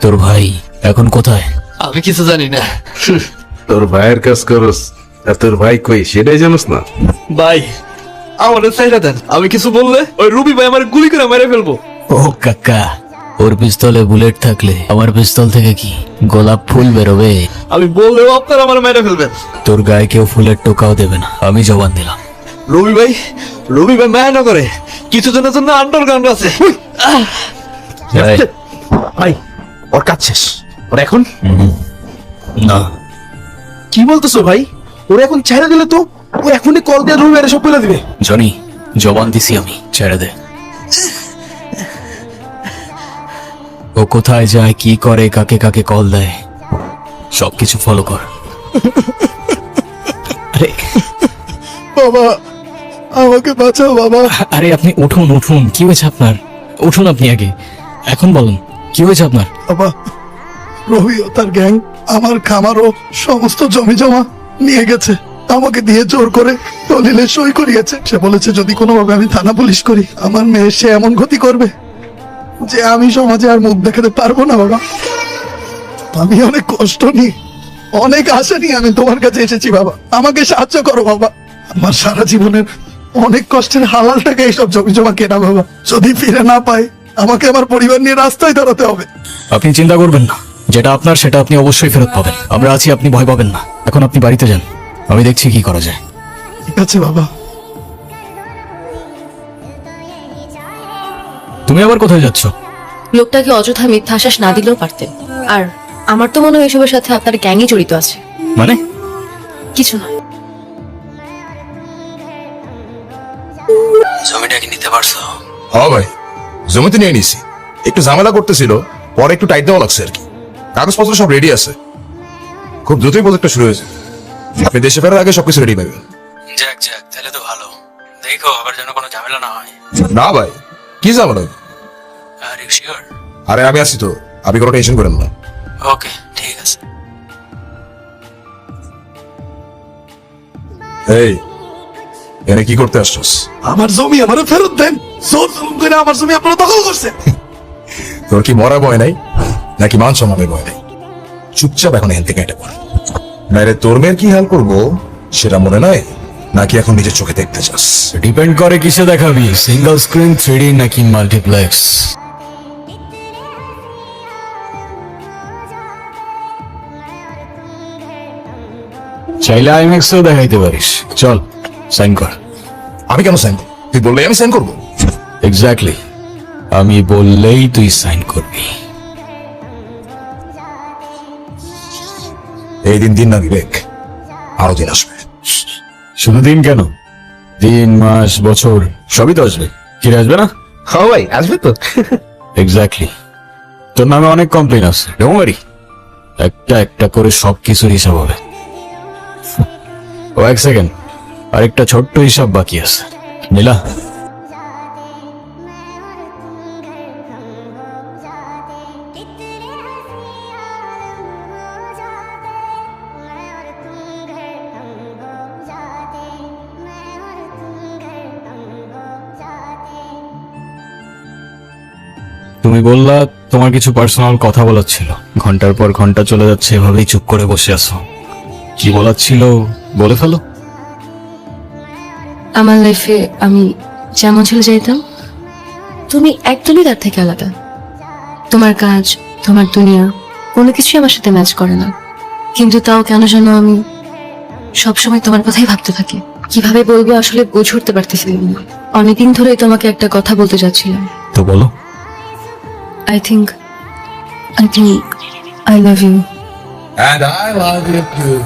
তোর ভাই এখন কোথায়? আমি কিছু জানি না। তোর ভাইয়ের কাজ করস আর তোর ভাই কই সেটাই জানোস না? ভাই আমাদের চাইটা দেন, আমি কিছু বললে ওই রুবি ভাই আমার গুলি করে মেরে ফেলবো। ও কাকা, ওর পিস্তলে বুলেট থাকলে আমার পিস্তল থেকে কি গোলাপ ফুল বেরোবে? আমি বললেও আপনারা আমার মেরে ফেলবেন। তোর গায়ে কেউ ফুলের টোকাও দেবে না, আমি জবান দিলাম। রুবি ভাই মায়া না করে, কিছুজনের জন্য আন্ডারগ্রাউন্ড আছে। এই, ভাই ওর কাজ শেষ, ওর এখন না কি বলতেছো ভাই? ওর এখন ছেড়ে দিলে তো ও এখনই কল দিয়ে রুমে সব বলে দিবে। জনি, জবান দিছি আমি, ছেড়ে দে। ও কোথায় যায়, কি করে, কাকে কাকে কল দেয়, সবকিছু ফলো কর। আরে বাবা, আমাকে বাঁচাও বাবা। আরে আপনি উঠুন উঠুন, কি হয়েছে আপনার? উঠুন আপনি আগে, এখন বলুন কি হয়েছে আপনার? বাবা, রবি ও তার গ্যাং আমার খামার ও সমস্ত জমি জমা নিয়ে গেছে। আমাকে দিয়ে জোর করে দলিলে সই করিয়েছে। সে বলেছে যদি কোনোভাবে আমি থানা পুলিশ করি আমার মেয়ে সে এমন ক্ষতি করবে যে আমি সমাজে আর মুখ দেখাতে পারবো না। বাবা, আমি অনেক কষ্ট নিই, অনেক আশা নিয়ে আমি তোমার কাছে এসেছি। বাবা, আমাকে সাহায্য করো বাবা। আমার সারা জীবনের অনেক কষ্টের হালাল টাকা এইসব জমি জমা কেনা। বাবা, যদি ফিরে না পাই আমাকে আমার পরিবার নিয়ে রাস্তায় দাঁড়াতে হবে। আপনি চিন্তা করবেন না, যেটা আপনার সেটা আপনি অবশ্যই ফেরত পাবেন। আমরা আছি, আপনি ভয় পাবেন না। এখন আপনি বাড়িতে যান, আমি দেখছি কি করা যায়। ঠিক আছে বাবা। তুমি আবার কোথায় যাচ্ছ? লোকটাকে অযথা মিথ্যা আশ্বাস না দিলেও পারতেন। আর আমার তো মনে হয় এসবের সাথে আপনার গ্যাংই জড়িত আছে। মানে? কিছু না। জমিটা কি নিতে পারছো? হ্যাঁ ভাই, জমিতে নিয়ে নিছি। একটু ঝামেলা করতেছিল, পরে একটু টাইট দেওয়া লাগছে আর কি। কাগজপত্র সব রেডি আছে, খুব দ্রুতই প্রজেক্টটা শুরু হয়েছে। আপনি দেশে ফেরার আগে সবকিছু রেডি পাবেন। যাক যাক, তাহলে তো ভালো। দেখো আবার যেন কোনো ঝামেলা না হয়। না ভাই, কি ঝামেলা? Are you sure? আরে আমি আছি তো, আপনি কোনো টেনশন করেন না। ওকে, ঠিক আছে। এই, এনে কি করতে আসছস? আমার জমি আমারে ফেরত দেন। জোর জুলুম করে আমার জমি আপনারা দখল করছে। তোর কি মরা ভয় নাই নাকি মান সম্মানের ভয় নাই? চুপচাপ এখন এখান থেকে কেটে পড়। নাইলে তোর মেয়ের কি হাল করবো সেটা মনে নাই, নাকি এখন নিজের চোখে দেখতে চাস? ডিপেন্ড করে কিসে দেখাবি, সিঙ্গেল স্ক্রিন, 3D নাকি মাল্টিপ্লেক্স। চাইলে আইম্যাক্সেও দেখাইতে পারিস। চল সাইন কর। আমি কেন সাইন করব? তুই বললেই আমি সাইন করবো? এক্স্যাক্টলি, আমি বললেই তুই সাইন করবি। এই দিন দিন না বিবেক, আরো দিন আসবে। শুধু দিন কেন, দিন, মাস, বছর সবই তো আসবে। ফিরে আসবে না? হ্যাঁ ভাই আসবে তো। এক্স্যাক্টলি। তোর নামে অনেক কমপ্লেন আছে, ডোন্ট ওয়ারি। একটা একটা করে সবকিছুর হিসাব হবে। ও এক সেকেন্ড, আরেকটা ছোট্ট হিসাব বাকি আছে। নীলা, তুমি বললা তোমার কিছু পার্সোনাল কথা বলার ছিল। ঘন্টার পর ঘন্টা চলে যাচ্ছে, এভাবেই চুপ করে বসে আছো। কি বলার ছিল বলে ফেলো। আমার লাইফে আমি যেমন ছেলে চাইতাম, তুমি একদমই তার থেকে আলাদা। তোমার কাজ, তোমার দুনিয়া কোনো কিছুই আমার সাথে ম্যাচ করে না। কিন্তু তাও কেন যেন আমি সবসময় তোমার কথাই ভাবতে থাকি। কিভাবে বলবো আসলে বুঝে উঠতে পারতেছিলাম না। অনেকদিন ধরেই তোমাকে একটা কথা বলতে চাচ্ছিলাম। তো বলো। I think I love you. And I love you too.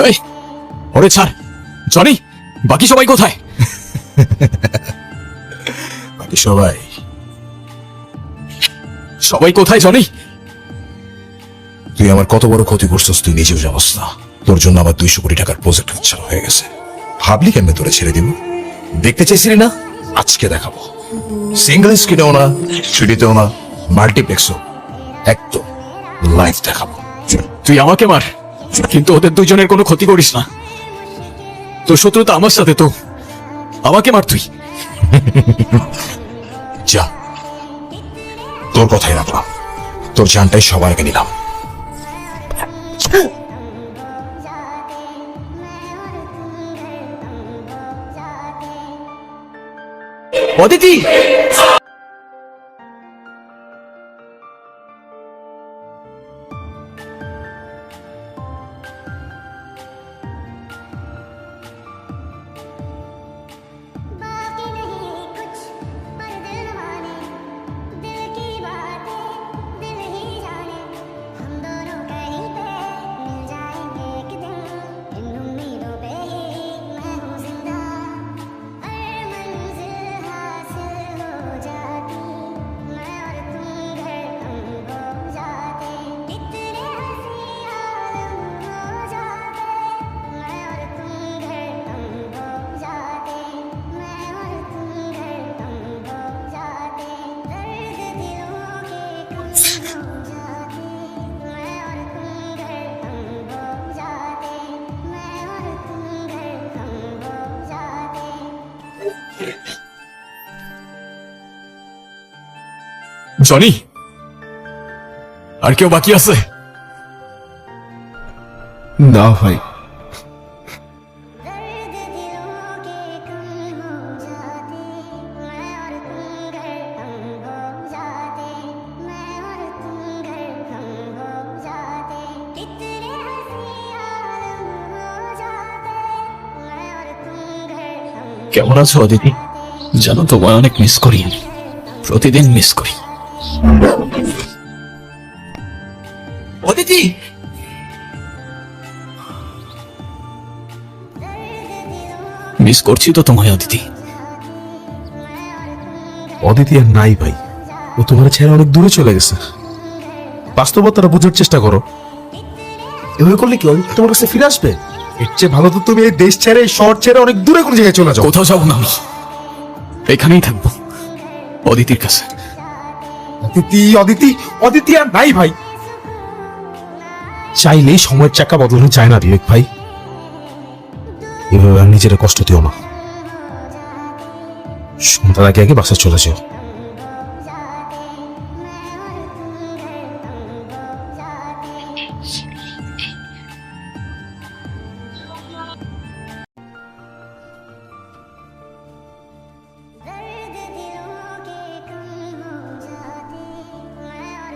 এই, ওরে ছাড়। জনি, বাকি সবাই কোথায়? বাকি সবাই সবাই কোথায় জনি? তুই আমার কত বড় ক্ষতি করছিস তুই নিজেও জানিস না। তোর জন্য আমার 200 কোটি টাকার প্রজেক্ট হাতছাড়া হয়ে গেছে। ভাবলি কেমনে তোরে ছেড়ে দিব? দেখতে চাইছিলি না? আজকে দেখাবো। সিঙ্গেল স্ক্রিনেও না, 3Dতেও না, মাল্টিপ্লেক্সও, একদম লাইভ দেখাবো। তুই আমাকে মার, কিন্তু ওদের দুজনের কোনো ক্ষতি করিস না। তোর শত্রুতা আমার সাথে, তো আমাকে মার তুই। যা, তোর কথাই রাখলাম, তোর জানটাই সবার আগে নিলাম। অদিতি, बाकी नहीं कुछ पर दिल माने, दिल की बातें दिल ही जाने, हम दोनों कहीं पे मिल जाएंगे एक दिन, इन उम्मीदों पे ही मैं हूँ जिंदा। अरे मंजिल हासिल हो जाती, मैं और तुम धड़कन हो जाते, इतने हंसी आलम हो जाते, मैं और तुम धड़कन हो जाते, मैं और तुम धड़कन हो जाते, दर्द दिलों के कम हो जाते, मैं और तुम धड़कन हो जाते, मैं और तुम धड़कन हो जाते। জনি, আর কেউ বাকি আছে? না ভাই, दर्द दिलों के कम हो जाते, मैं और तुम धड़कन हो जाते, मैं और तुम धड़कन हो जाते, कितने हंसी आलम हो जाते, मैं और तुम धड़कन কেমন আছো অদিতি? জানো তোমায় অনেক মিস করি, প্রতিদিন মিস করি। অদিতি, মিস করছি তো তোমায় অদিতি। অদিতি আর নাই ভাই, ও তোমার ছেড়ে অনেক দূরে চলে গেছে। বাস্তবতাটা বোঝার চেষ্টা করো। এভাবে করলে কি অদিতি তোমার কাছে ফিরে আসবে? এর চেয়ে ভালো তো তুমি এই দেশ ছেড়ে, এই শহর ছেড়ে অনেক দূরে কোনো জায়গায় চলে যাও। কোথাও যাবো না আমি, এখানেই থাকবো অদিতির কাছে। অদিতি, অদিতি, অদিতি আর নাই ভাই। চাইলেই সময়ের চাকা বদলানো চায় না বিবেক ভাই। এভাবে আর নিজের কষ্ট দিও না। সন্ধ্যার আগে আগে বাসা চলে যাও।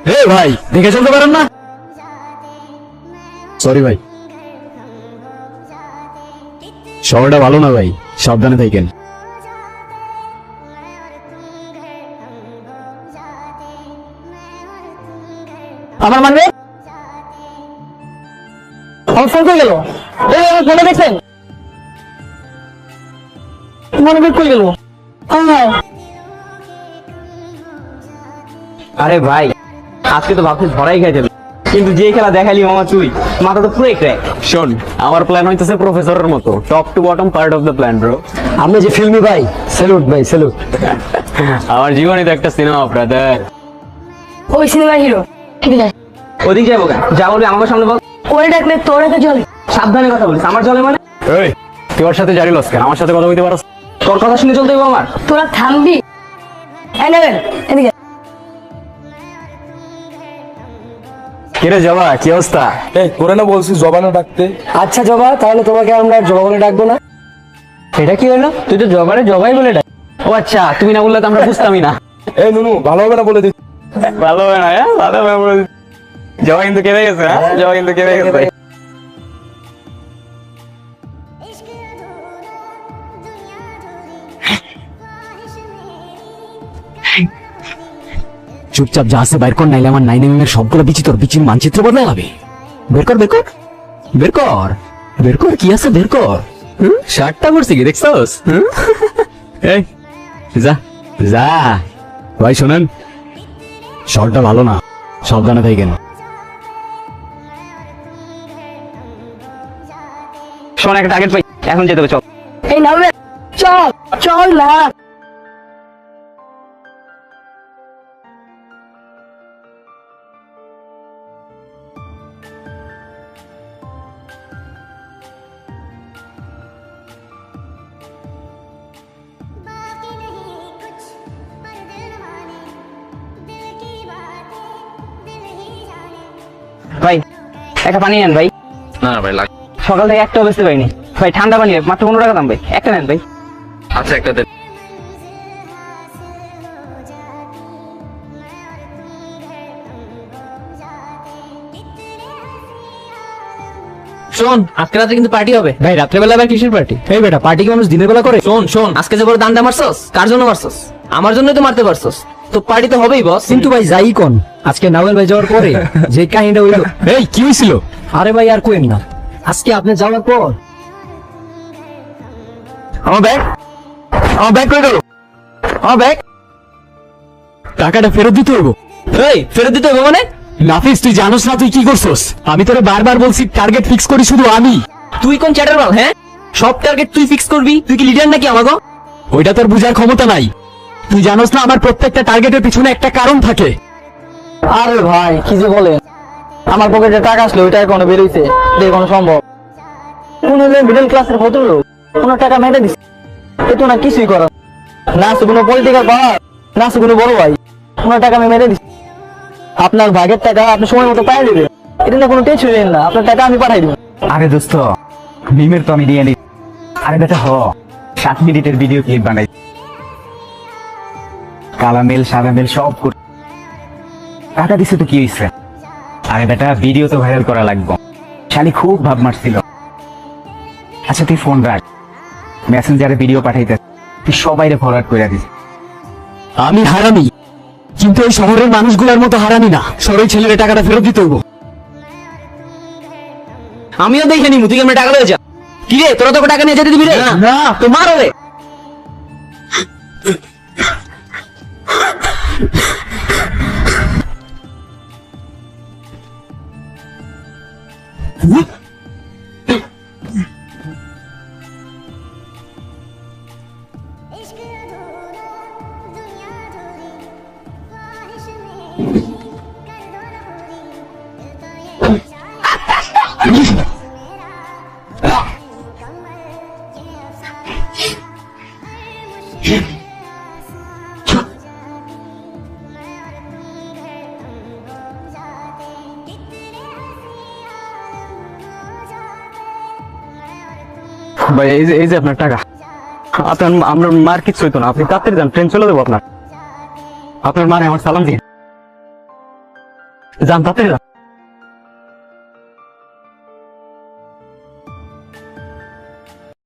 হে ভাই, দেখে চলতে পারেন না? সরি ভাই, শহরটা ভালো না ভাই, সাবধানে থাকেন। আমার মানে আমার ফোন করে গেল, এই আমার ফোনে দেখছেন মনে কই গেল। আরে ভাই, আজকে তো ভাবছি ধরাই খাই যাবে, কিন্তু যে খেলা দেখালি মামা তুই, মাথা তো পুরো ক্র্যাক। শোন, আমার প্ল্যান হইতেছে প্রফেসরের মতো, top to bottom part of the plan bro. আমরা যে ফিল্মি ভাই, স্যালুট ভাই স্যালুট। আমার জীবনে তো একটা সিনেমা ব্রাদার। ওই সিনেমা হিরো ঠিক আছে, ওদিক যাবো কেন? যা বলবি আমাকে সামনে বল। ওরে ডাকলে তোর এতে চলে। সাবধানে কথা বলিস, আমার চলে মানে? এই, তুই ওর সাথে জারি লস কেন? আমার সাথে কথা বলতে পারস? তোর কথা শুনে চলতে হইবো আমার। তোরা থামবি? এই নেবেন এদিকে। কিরে জবা, কি অবস্থা? করে না বলছি জবানে ডাকতে। আচ্ছা জবা, তাহলে তোমাকে আমরা জবা বলে ডাকবো না। এটা কি হলো? তুই তো জবারে জবাই বলে ডাক। ও আচ্ছা, তুমি না বললে তো আমরা বুঝতামই না। এই নুনু, ভালো হবে না বলে দিচ্ছি। ভালো হবে না, হ্যাঁ ভালো হবে না বলে দিচ্ছি। জবা কিন্তু কেঁদে গেছে, হ্যাঁ জবা কিন্তু কেঁদে গেছে। इश्क अधूरा दुनिया अधूरी ख्वाहिश मेरी চুপচাপ যা আছে বাইর কর, নাইলে আমার 9mm এর সবগুলো বিচি তোর বিচির মানচিত্র বদলে যাবে। বের কর, বের কর, বের কর, বের কর, কি আছে বের কর। শার্টটা পরছি কি দেখছস? এই যা যা। ভাই শোনেন, শর্টটা ভালো না, সাবধানে থাকেন। শোন, একটা টার্গেট পাই, এখন যেতে হবে, চল। এই নামে চল চল না। একটা পানি নেন ভাই। না না ভাই লাগ সকাল থেকে একটাও বেচতে পারিনি ভাই। ঠান্ডা পানি মাত্র 15 টাকা দাম ভাই। একটা নেন ভাই। আচ্ছা একটা দেন। শোন, আজকে রাতে কিন্তু পার্টি হবে। ভাই রাত্রেবেলা আবার কিসের পার্টি? এই বেটা, পার্টি কি মানুষ দিনের বেলা করে? শোন শোন, আজকে যে বড় দান্ডা মারছস, কার জন্য মারছস? আমার জন্যই তো মারতে পারছস। তো পার্টি তো হবেই বস। কিন্তু ভাই যাই কোন, আজকে নাওয়েল ভাই যাওয়ার পরে যে কাহিনীটা হইলো, এই কি হয়েছিল? আরে ভাই আর কোয়েন না, আজকে আপনি যাওয়ার পর আমার ব্যাগ কই গেল? আমার ব্যাগ টাকাটা ফেরত দিতে হইব। এই ফেরত দিতে হবে মানে? নাফিস, তুই জানোস না তুই কি করছস? আমি তোরে বারবার বলছি টার্গেট ফিক্স করি শুধু আমি। তুই কোন চ্যাটার বল? হ্যাঁ, সব টার্গেট তুই ফিক্স করবি? তুই কি লিডার নাকি আমাগো? ওইটা তোর বুঝার ক্ষমতা নাই। তুই জানোস না আমার প্রত্যেকটা টার্গেটের পিছনে একটা কারণ থাকে। আরে ভাই কি যে বলেন, আমার পকেটে টাকা আসলে ওইটা এখনো বেরোইছে, এটা কোনো সম্ভব? কোন হলে মিডল ক্লাসের ভদ্রলোক কোনো টাকা মেরে দিচ্ছে, এ তো না কিছুই করার না। আছে কোনো পলিটিক্যাল পাওয়ার, না আছে কোনো বড় ভাই, কোনো টাকা আমি মেরে দিচ্ছি। আপনার ভাগের টাকা আপনি সময় মতো পাঠিয়ে দেবেন, এটা না কোনো টেনশন নেন না। আপনার টাকা আমি পাঠাই দেবো। আরে দোস্ত, মিমের তো আমি দিয়ে নি। আরে বেটা 7 মিনিটের ভিডিও ক্লিপ বানাই, কালা মেল সাদা মেল সব করে টাকা দিছে তো কি হয়েছে? আরে বেটা ভিডিও তো ভাইরাল করা লাগবে। শালি খুব ভাব মারছিল। আচ্ছা তুই ফোন রাখ, মেসেঞ্জারে ভিডিও পাঠাইতে তুই সবাইরে ফরওয়ার্ড করে দিস। আমি হারামি, কিন্তু এই শহরের মানুষগুলোর মতো হারামি না। সবাই ছেলের টাকাটা ফেরত দিতে হইব। আমিও দেখে নিবো, তুই আমরা টাকা লয়ে যা। কি রে, তোরা তোকে টাকা নিয়ে যেতে দিবি রে? না তো মারো রে। इश्क अधूरा दुनिया अधूरी ख्वाहिश में कर दो ना पूरी दिल तो ये चाहता है मेरा मुकम्मल ये अफसाना है मुश्किल आसान हो जाए मैं और तुम है तुम हो जाते कितने हसीन हो जाते मैं और तुम ভাই এই যে আপনার টাকা। আপনার আমরা মার কিছু হইতো না, আপনি তাড়াতাড়ি যান, ট্রেন চলে দেবো আপনার। আপনার মারে আমার সালাম দিন, যান তাড়াতাড়ি যান।